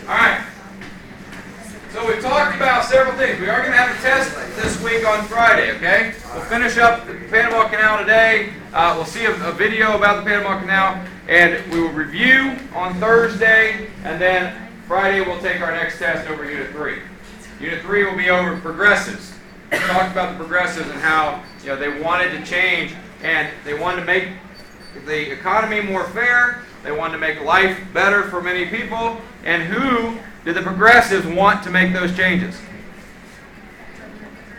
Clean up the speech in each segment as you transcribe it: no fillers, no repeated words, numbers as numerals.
Alright. So we've talked about several things. We are going to have a test this week on Friday, okay? We'll finish up the Panama Canal today. We'll see a video about the Panama Canal, and we will review on Thursday, and then Friday we'll take our next test over Unit 3. Unit 3 will be over progressives. We talked about the progressives and how they wanted to change, and they wanted to make the economy more fair. They wanted to make life better for many people. And who did the progressives want to make those changes?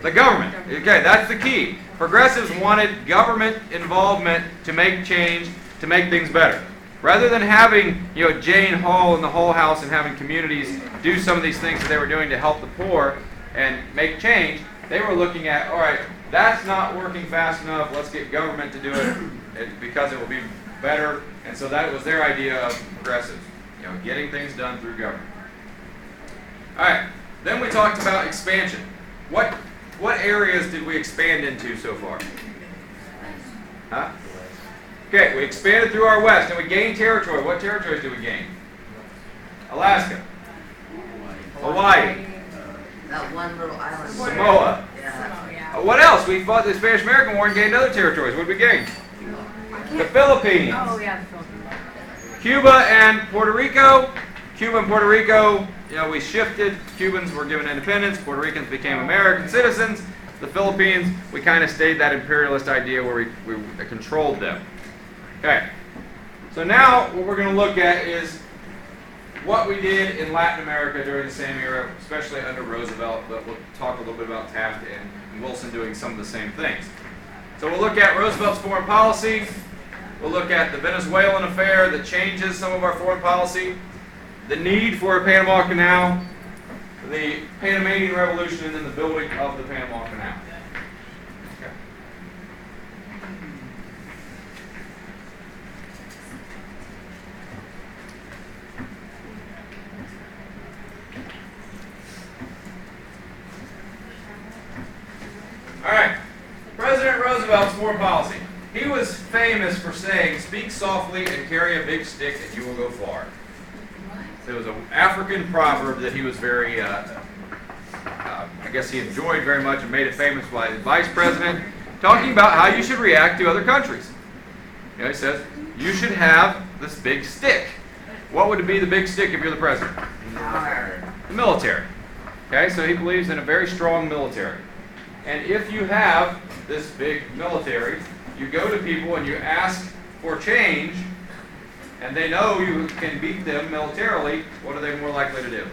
The government. Okay, that's the key. Progressives wanted government involvement to make change, to make things better. Rather than having Jane Hall in the Hull House and having communities do some of these things that they were doing to help the poor and make change, they were looking at, all right, that's not working fast enough, let's get government to do it because it will be better. And so that was their idea of progressives, getting things done through government. All right, then we talked about expansion. What areas did we expand into so far? Huh? Okay, we expanded through our west, and we gained territory. What territories did we gain? Alaska. Hawaii. That one little island. Samoa. Yeah. What else? We fought the Spanish-American War and gained other territories. What did we gain? The Philippines. Oh, yeah, the Philippines. Cuba and Puerto Rico. Cuba and Puerto Rico, we shifted. Cubans were given independence. Puerto Ricans became American citizens. The Philippines, we kind of stayed that imperialist idea where we controlled them. Okay. So now what we're going to look at is what we did in Latin America during the same era, especially under Roosevelt, but we'll talk a little bit about Taft and Wilson doing some of the same things. So we'll look at Roosevelt's foreign policy. We'll look at the Venezuelan affair that changes some of our foreign policy, the need for a Panama Canal, the Panamanian Revolution, and then the building of the Panama Canal. Okay. All right. President Roosevelt's foreign policy. He was famous for saying, "Speak softly and carry a big stick and you will go far." It was an African proverb that he was very, I guess he enjoyed very much and made it famous by the vice president, talking about how you should react to other countries. He says, you should have this big stick. What would be the big stick if you're the president? The military. Okay, so he believes in a very strong military. And if you have this big military, you go to people and you ask for change, and they know you can beat them militarily, what are they more likely to do?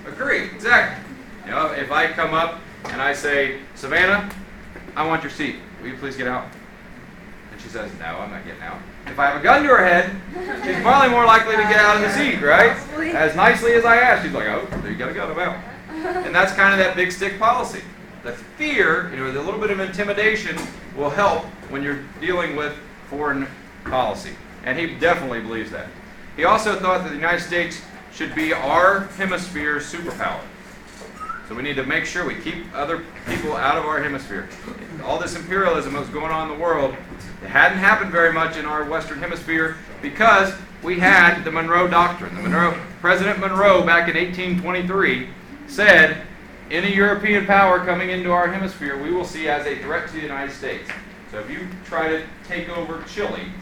Agree, exactly. If I come up and I say, "Savannah, I want your seat. Will you please get out?" And she says, "No, I'm not getting out." If I have a gun to her head, she's probably more likely to get out of the seat, right? As nicely as I asked, she's like, "Oh, there you got a gun, I'm out." And that's kind of that big stick policy. The fear, the little bit of intimidation will help when you're dealing with foreign policy. And he definitely believes that. He also thought that the United States should be our hemisphere's superpower. So we need to make sure we keep other people out of our hemisphere. All this imperialism that was going on in the world, it hadn't happened very much in our Western Hemisphere because we had the Monroe Doctrine. President Monroe, back in 1823, said, any European power coming into our hemisphere we will see as a threat to the United States. So if you try to take over Chile,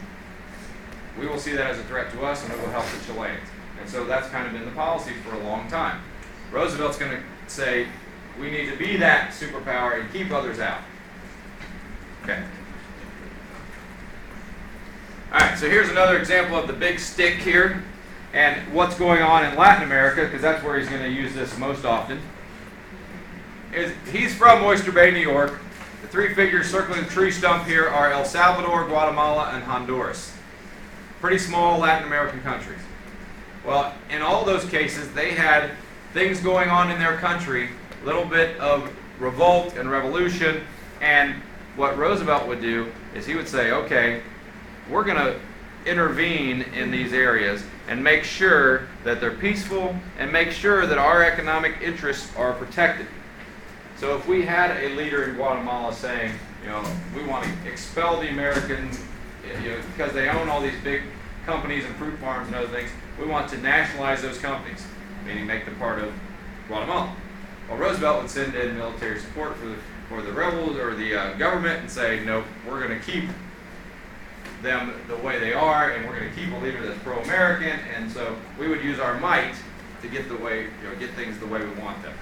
we will see that as a threat to us and it will help the Chileans. And so that's kind of been the policy for a long time. Roosevelt's going to say, we need to be that superpower and keep others out. Okay. All right, so here's another example of the big stick here and what's going on in Latin America, because that's where he's going to use this most often. He's from Oyster Bay, New York. The three figures circling the tree stump here are El Salvador, Guatemala, and Honduras. Pretty small Latin American countries. Well, in all those cases, they had things going on in their country, a little bit of revolt and revolution, and what Roosevelt would do is he would say, okay, we're going to intervene in these areas and make sure that they're peaceful and make sure that our economic interests are protected. So if we had a leader in Guatemala saying, we want to expel the Americans because they own all these big companies and fruit farms and other things. We want to nationalize those companies, meaning make them part of Guatemala. Well, Roosevelt would send in military support for the rebels or the government and say, no, we're going to keep them the way they are, and we're going to keep a leader that's pro-American, and so we would use our might to get things the way we want them.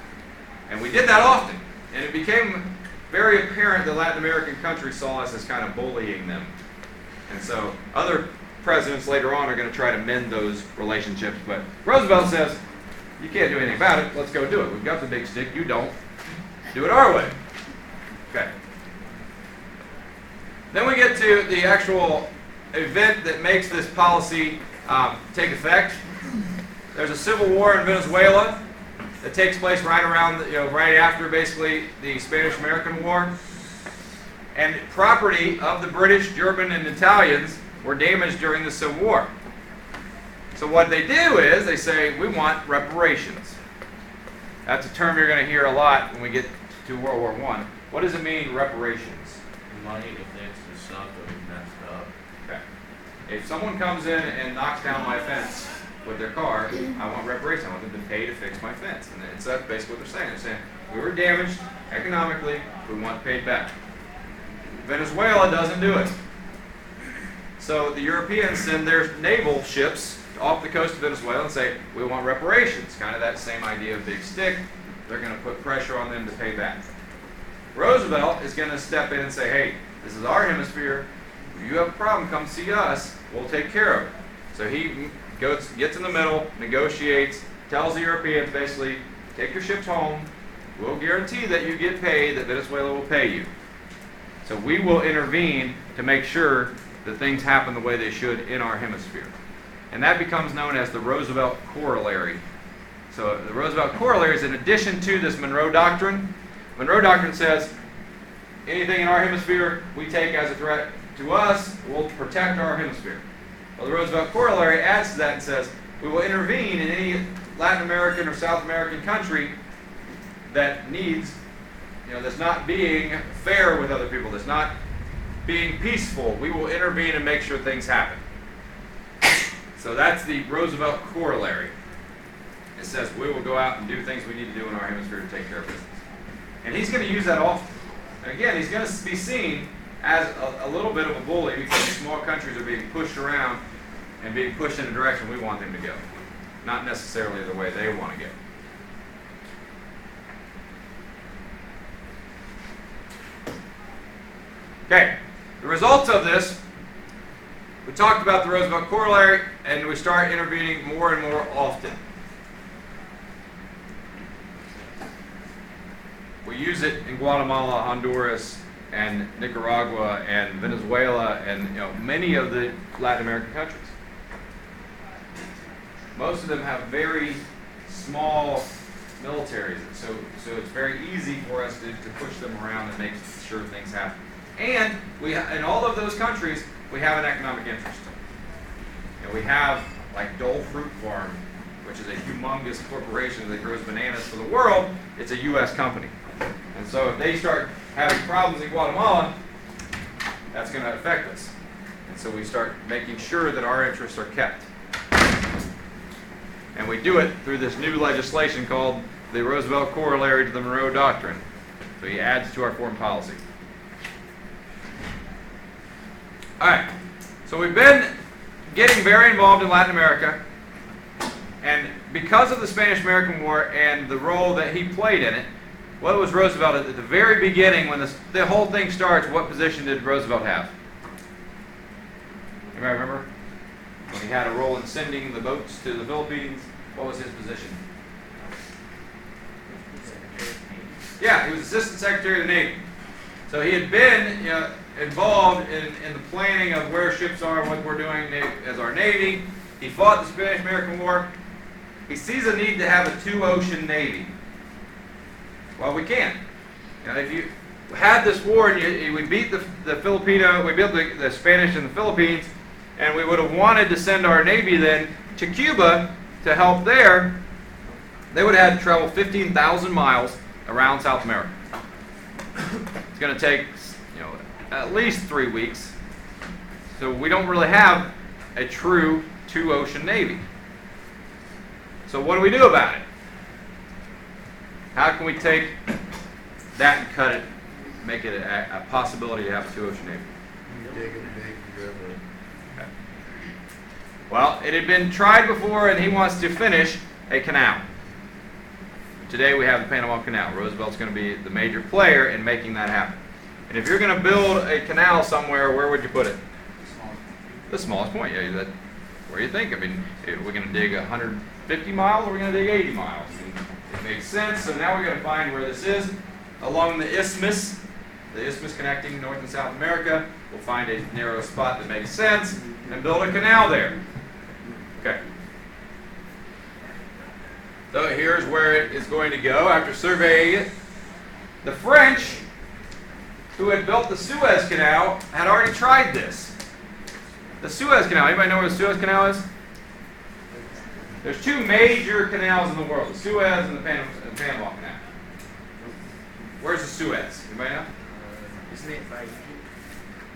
And we did that often, and it became very apparent that Latin American countries saw us as kind of bullying them. And so other presidents later on are going to try to mend those relationships, but Roosevelt says, you can't do anything about it, let's go do it. We've got the big stick, you don't. Do it our way. Okay. Then we get to the actual event that makes this policy take effect. There's a civil war in Venezuela that takes place right around, right after basically the Spanish-American War. And property of the British, German, and Italians were damaged during the Civil War. So what they do is they say, we want reparations. That's a term you're going to hear a lot when we get to World War I. What does it mean, reparations? Money to fix the stuff that we messed up. Okay. If someone comes in and knocks down my fence with their car, I want reparations. I want them to pay to fix my fence. And that's basically what they're saying. They're saying, we were damaged economically, we want paid back. Venezuela doesn't do it. So the Europeans send their naval ships off the coast of Venezuela and say, we want reparations. Kind of that same idea of big stick. They're going to put pressure on them to pay back. Roosevelt is going to step in and say, hey, this is our hemisphere. If you have a problem, come see us. We'll take care of it. So he gets in the middle, negotiates, tells the Europeans basically, take your ships home. We'll guarantee that you get paid, that Venezuela will pay you. So we will intervene to make sure that things happen the way they should in our hemisphere. And that becomes known as the Roosevelt Corollary. So the Roosevelt Corollary is in addition to this Monroe Doctrine. Monroe Doctrine says anything in our hemisphere we take as a threat to us will protect our hemisphere. Well, the Roosevelt Corollary adds to that and says we will intervene in any Latin American or South American country that needs, that's not being fair with other people, that's not being peaceful. We will intervene and make sure things happen. So that's the Roosevelt Corollary. It says we will go out and do things we need to do in our hemisphere to take care of business. And he's going to use that often. And again, he's going to be seen as a little bit of a bully because small countries are being pushed around and being pushed in the direction we want them to go, not necessarily the way they want to go. Okay, the results of this, we talked about the Roosevelt Corollary, and we start intervening more and more often. We use it in Guatemala, Honduras, and Nicaragua, and Venezuela, and many of the Latin American countries. Most of them have very small militaries, so it's very easy for us to push them around and make sure things happen. And in all of those countries, we have an economic interest. We have like Dole Fruit Farm, which is a humongous corporation that grows bananas for the world. It's a U.S. company. And so if they start having problems in Guatemala, that's going to affect us. And so we start making sure that our interests are kept. And we do it through this new legislation called the Roosevelt Corollary to the Monroe Doctrine. So he adds to our foreign policy. All right, so we've been getting very involved in Latin America, and because of the Spanish-American War and the role that he played in it, what was Roosevelt at the very beginning when the whole thing starts? What position did Roosevelt have? Anybody remember? When he had a role in sending the boats to the Philippines, what was his position? Yeah, he was Assistant Secretary of the Navy. So he had been involved in the planning of where ships are, what we're doing as our Navy. He fought the Spanish-American War. He sees a need to have a two-ocean Navy. Well, we can't. If you had this war and we beat the Spanish in the Philippines, and we would have wanted to send our Navy then to Cuba to help there, they would have had to travel 15,000 miles around South America. It's going to take at least 3 weeks. So we don't really have a true two-ocean navy. So what do we do about it? How can we take that and cut it, make it a possibility to have a two-ocean navy? Dig a big river. Okay. Well, it had been tried before, and he wants to finish a canal. Today we have the Panama Canal. Roosevelt's going to be the major player in making that happen. And if you're going to build a canal somewhere, where would you put it? The smallest point. Yeah, where do you think? I mean, we're going to dig 150 miles, or we're going to dig 80 miles. And it makes sense. So now we're going to find where this is along the isthmus connecting North and South America. We'll find a narrow spot that makes sense and build a canal there. Okay. So here's where it is going to go after surveying it. The French, who had built the Suez Canal, had already tried this. The Suez Canal, anybody know where the Suez Canal is? There's two major canals in the world, the Suez and the Panama Canal. Where's the Suez? Anybody know? Isn't it by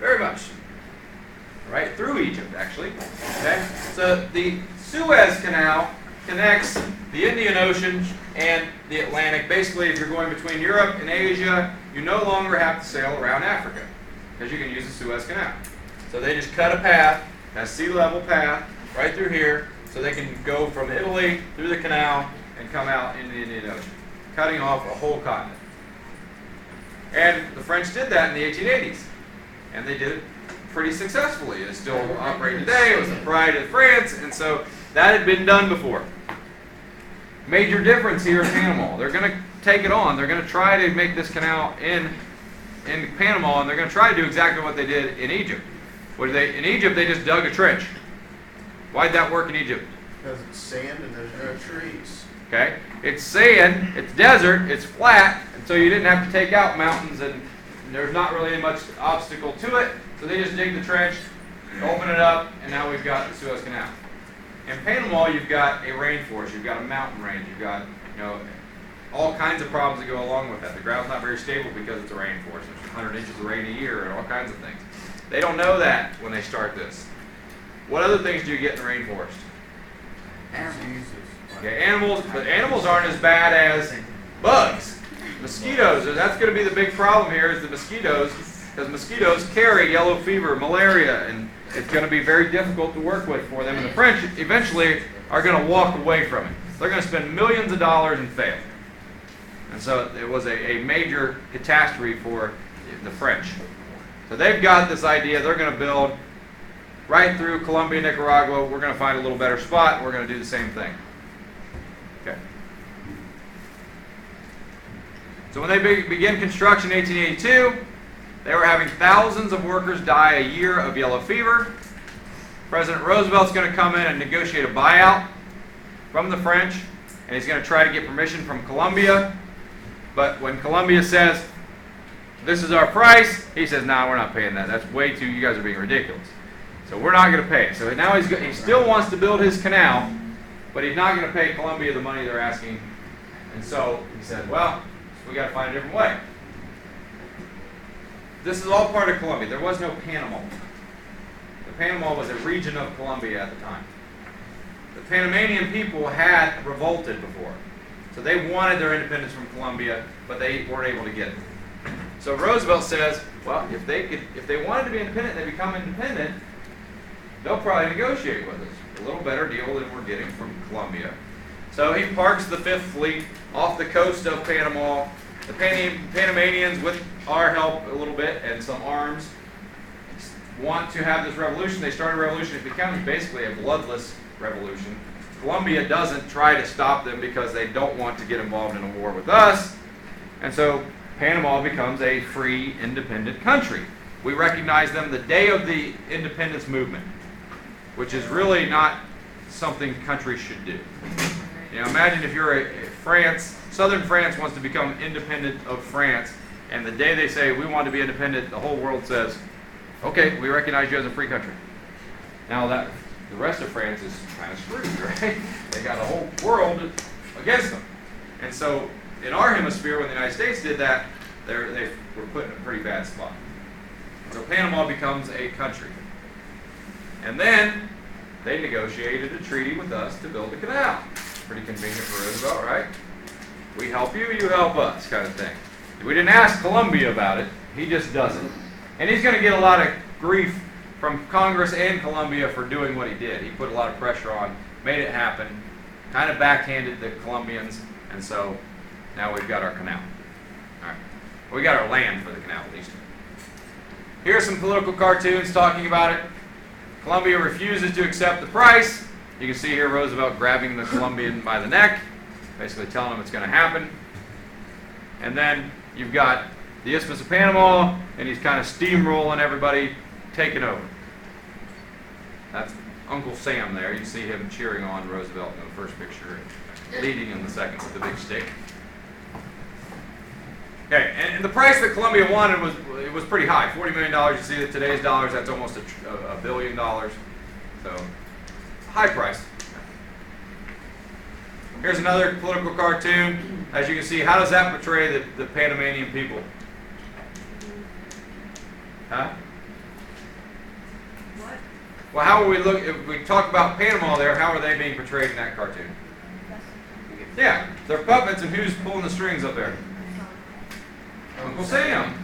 Very much. Right through Egypt, actually. Okay? So the Suez Canal connects the Indian Ocean and the Atlantic. Basically, if you're going between Europe and Asia, you no longer have to sail around Africa because you can use the Suez Canal. So they just cut a path, a sea level path, right through here, so they can go from Italy through the canal and come out into the Indian Ocean, cutting off a whole continent. And the French did that in the 1880s, and they did it pretty successfully. It's still operating today. It was the pride of France, and so that had been done before. Major difference here in Panama. They're going to take it on. They're going to try to make this canal in Panama, and they're going to try to do exactly what they did in Egypt. In Egypt, they just dug a trench. Why'd that work in Egypt? Because it's sand and there's no trees. Okay? It's sand, it's desert, it's flat, and so you didn't have to take out mountains, and there's not really much obstacle to it. So they just dig the trench, open it up, and now we've got the Suez Canal. In Panama, you've got a rainforest, you've got a mountain range, you've got all kinds of problems that go along with that. The ground's not very stable because it's a rainforest. There's 100 inches of rain a year and all kinds of things. They don't know that when they start this. What other things do you get in the rainforest? Animals. Okay, animals, but animals aren't as bad as bugs. Mosquitoes, that's going to be the big problem here is the mosquitoes, because mosquitoes carry yellow fever, malaria, and it's going to be very difficult to work with for them. And the French eventually are going to walk away from it. They're going to spend millions of dollars and fail. And so it was a major catastrophe for the French. So they've got this idea. They're going to build right through Colombia, Nicaragua. We're going to find a little better spot, and we're going to do the same thing. Okay. So when they begin construction in 1882, they were having thousands of workers die a year of yellow fever. President Roosevelt's going to come in and negotiate a buyout from the French, and he's going to try to get permission from Colombia. But when Colombia says, this is our price, he says, no, we're not paying that. That's way too, you guys are being ridiculous. So we're not going to pay it. So now he still wants to build his canal, but he's not going to pay Colombia the money they're asking. And so he said, well, we got to find a different way. This is all part of Colombia. There was no Panama. The Panama was a region of Colombia at the time. The Panamanian people had revolted before. So they wanted their independence from Colombia, but they weren't able to get it. So Roosevelt says, well, if they wanted to be independent and they become independent, they'll probably negotiate with us. A little better deal than we're getting from Colombia. So he parks the Fifth Fleet off the coast of Panama. The Panamanians, with our help a little bit and some arms, want to have this revolution. They start a revolution. It becomes basically a bloodless revolution. Colombia doesn't try to stop them because they don't want to get involved in a war with us. And so Panama becomes a free, independent country. We recognize them the day of the independence movement, which is really not something countries should do. Imagine if you're France, southern France wants to become independent of France, and the day they say we want to be independent, the whole world says, okay, we recognize you as a free country. Now that the rest of France is kind of screwed, right? They got a whole world against them. And so in our hemisphere, when the United States did that, they were put in a pretty bad spot. So Panama becomes a country. And then they negotiated a treaty with us to build the canal. Pretty convenient for Roosevelt, right? We help you, you help us, kind of thing. We didn't ask Columbia about it. He just does it. And he's going to get a lot of grief from Congress and Columbia for doing what he did. He put a lot of pressure on, made it happen, kind of backhanded the Colombians, and so now we've got our canal. All right. Well, we got our land for the canal, at least. Here are some political cartoons talking about it. Columbia refuses to accept the price. You can see here Roosevelt grabbing the Colombian by the neck, basically telling him it's going to happen. And then you've got the Isthmus of Panama, and he's kind of steamrolling everybody, taking over. That's Uncle Sam there. You see him cheering on Roosevelt in the first picture, leading in the second with the big stick. Okay, and the price that Columbia wanted was pretty high, $40 million. You see that today's dollars, that's almost $1 billion. So, high price. Here's another political cartoon. As you can see, how does that portray the Panamanian people? Huh? What? Well, how will we look, if we talk about Panama there, how are they being portrayed in that cartoon? Yeah, they're puppets, and who's pulling the strings up there? Uncle Sam.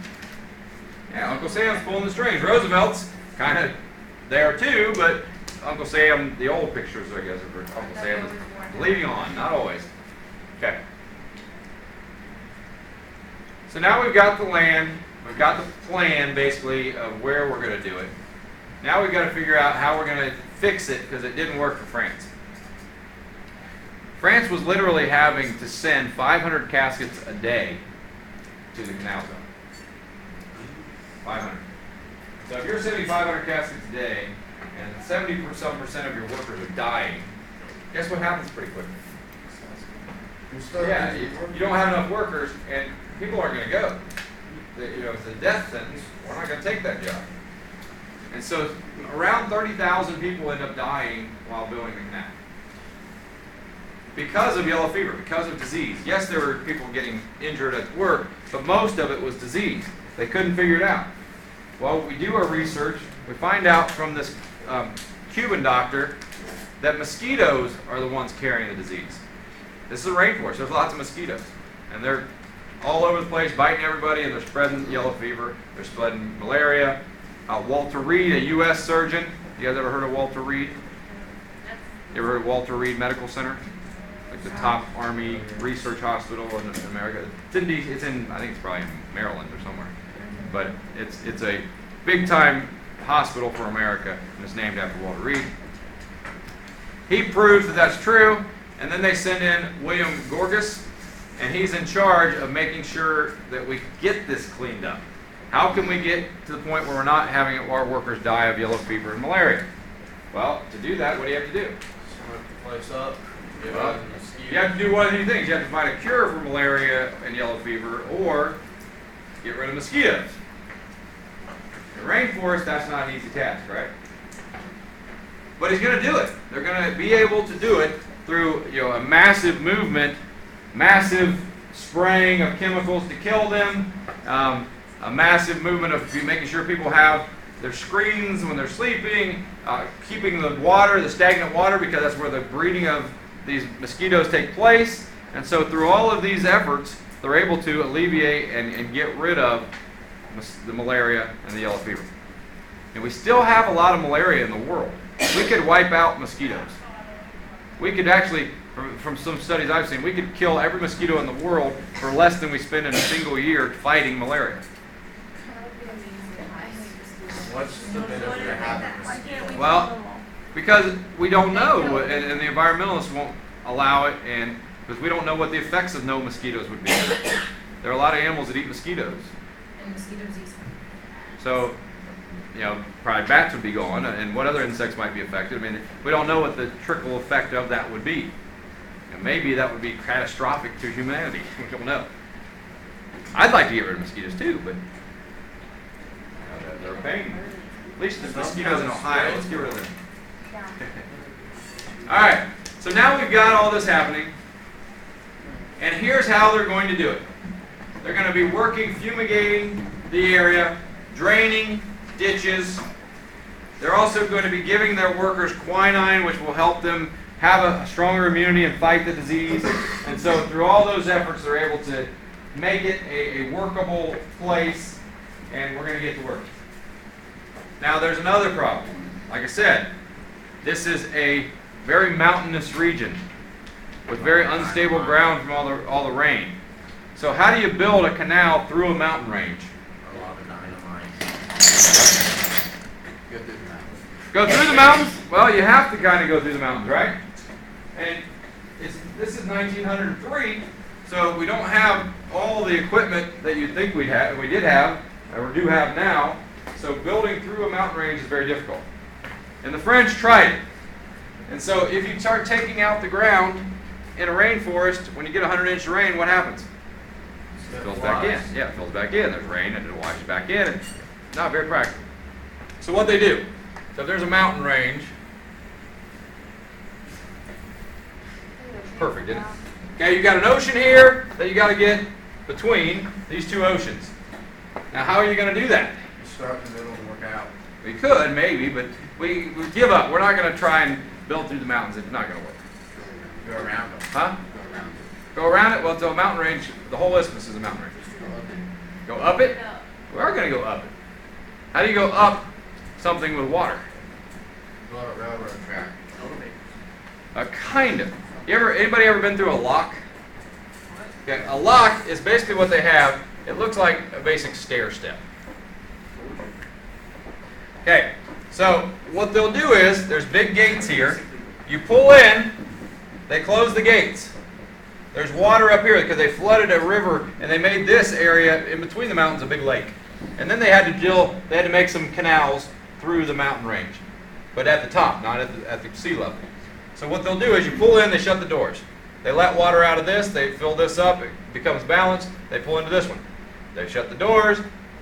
Yeah, Uncle Sam's pulling the strings. Roosevelt's kind of there too, but Uncle Sam, the old pictures, I guess, of Uncle Sam is leading on, not always. Okay. So now we've got the land, we've got the plan, basically, of where we're going to do it. Now we've got to figure out how we're going to fix it, because it didn't work for France. France was literally having to send 500 caskets a day to the canal zone. 500. So if you're sending 500 caskets a day, and 70% of your workers are dying, guess what happens pretty quickly? Yeah, you don't have enough workers, and people aren't going to go. It's a death sentence. We're not going to take that job. And so around 30,000 people end up dying while building the canal. Because of yellow fever, because of disease. Yes, there were people getting injured at work, but most of it was disease. They couldn't figure it out. Well, we do our research. We find out from this Cuban doctor that mosquitoes are the ones carrying the disease. This is a rainforest. There's lots of mosquitoes. And they're all over the place, biting everybody, and they're spreading yellow fever. They're spreading malaria. Walter Reed, a U.S. surgeon. You guys ever heard of Walter Reed? You ever heard of Walter Reed Medical Center? Like the top Army research hospital in America. It's in, I think it's probably in Maryland or somewhere. But it's a big-time hospital for America, and it's named after Walter Reed. He proves that that's true, and then they send in William Gorgas, and he's in charge of making sure that we get this cleaned up. How can we get to the point where we're not having our workers die of yellow fever and malaria? Well, to do that, what do you have to do? Smoke the place up. Well, you have to do one of these things. You have to find a cure for malaria and yellow fever, or get rid of mosquitoes. In the rainforest, that's not an easy task, right? But he's going to do it. They're going to be able to do it through a massive movement, massive spraying of chemicals to kill them, a massive movement of making sure people have their screens when they're sleeping, keeping the water, the stagnant water, because that's where the breeding of these mosquitoes take place. And so through all of these efforts, they're able to alleviate and get rid of the malaria and the yellow fever. And we still have a lot of malaria in the world. We could wipe out mosquitoes. We could actually, from some studies I've seen, we could kill every mosquito in the world for less than we spend in a single year fighting malaria. What's the benefit of having mosquitoes? Well, because we don't know, and the environmentalists won't allow it, and because we don't know what the effects of no mosquitoes would be. There are a lot of animals that eat mosquitoes. And mosquitoes eat them. So, probably bats would be gone, and what other insects might be affected. I mean, we don't know what the trickle effect of that would be. And maybe that would be catastrophic to humanity. We don't know. I'd like to get rid of mosquitoes too, but they're a pain. At least the mosquitoes in Ohio, let's get rid of them. All right, so now we've got all this happening, and here's how they're going to do it. They're going to be working, fumigating the area, draining ditches, They're also going to be giving their workers quinine, which will help them have a stronger immunity and fight the disease. And so through all those efforts, they're able to make it a workable place, and we're going to get to work. Now there's another problem. Like I said, this is a very mountainous region with very unstable ground from all the rain. So how do you build a canal through a mountain range? A lot of dynamite. Go through the mountains. Go through the mountains? Well, you have to kind of go through the mountains, right? And this is 1903, so we don't have all the equipment that you'd think we did have, or do have now. So building through a mountain range is very difficult. And the French tried it. And so if you start taking out the ground in a rainforest, when you get 100 inch of rain, what happens? It fills back in. Yeah, it fills back in. There's rain and it washes back in. And not very practical. So what they do, so if there's a mountain range, perfect, isn't it? Okay, you've got an ocean here that you got to get between these two oceans. Now how are you going to do that? You start in the middle and work out. We could, maybe, but we give up. We're not going to try and build through the mountains. It's not going to work. Go around them. Huh? Go around it. Go around it? Well, it's a mountain range. The whole isthmus is a mountain range. Go up it? We are going to go up it. How do you go up something with water? Go on a railroad track. Kind of. Anybody ever been through a lock? Okay, a lock is basically what they have. It looks like a basic stair step. Okay, so what they'll do is, there's big gates here. You pull in, they close the gates. There's water up here because they flooded a river and they made this area in between the mountains a big lake. And then they had to make some canals through the mountain range, but at the top, not at the sea level. So what they'll do is you pull in, they shut the doors. They let water out of this, they fill this up, it becomes balanced, they pull into this one. They shut the doors,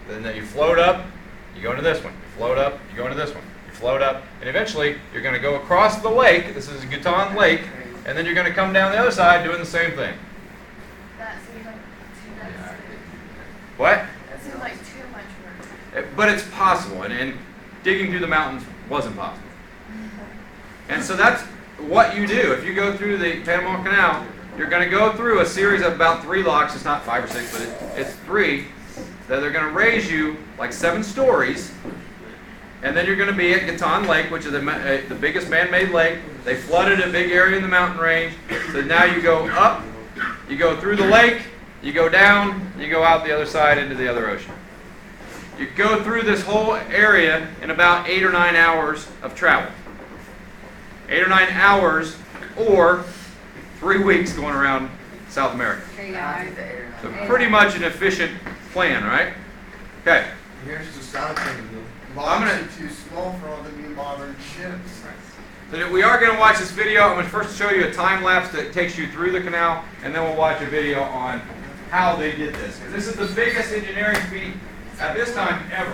then you float up, you go into this one. You float up, you go into this one. You float up, and eventually you're going to go across the lake, this is Guton Lake, and then you're going to come down the other side doing the same thing. That seems like too much. What? That seems like too much work. But it's possible, and digging through the mountains wasn't possible. And so that's what you do. If you go through the Panama Canal, you're going to go through a series of about 3 locks. It's not 5 or 6, but it's 3 that they're going to raise you like 7 stories. And then you're going to be at Guton Lake, which is the biggest man-made lake. They flooded a big area in the mountain range. So now you go up, you go through the lake, you go down, you go out the other side into the other ocean. You go through this whole area in about 8 or 9 hours of travel. 8 or 9 hours, or 3 weeks going around South America. So pretty much an efficient plan, right? Okay. Here's the south thing. The I'm locks gonna- are too small for all the new modern ships. So we are going to watch this video. I'm going to first show you a time lapse that takes you through the canal, and then we'll watch a video on how they did this. 'Cause this is the biggest engineering feat at this time ever.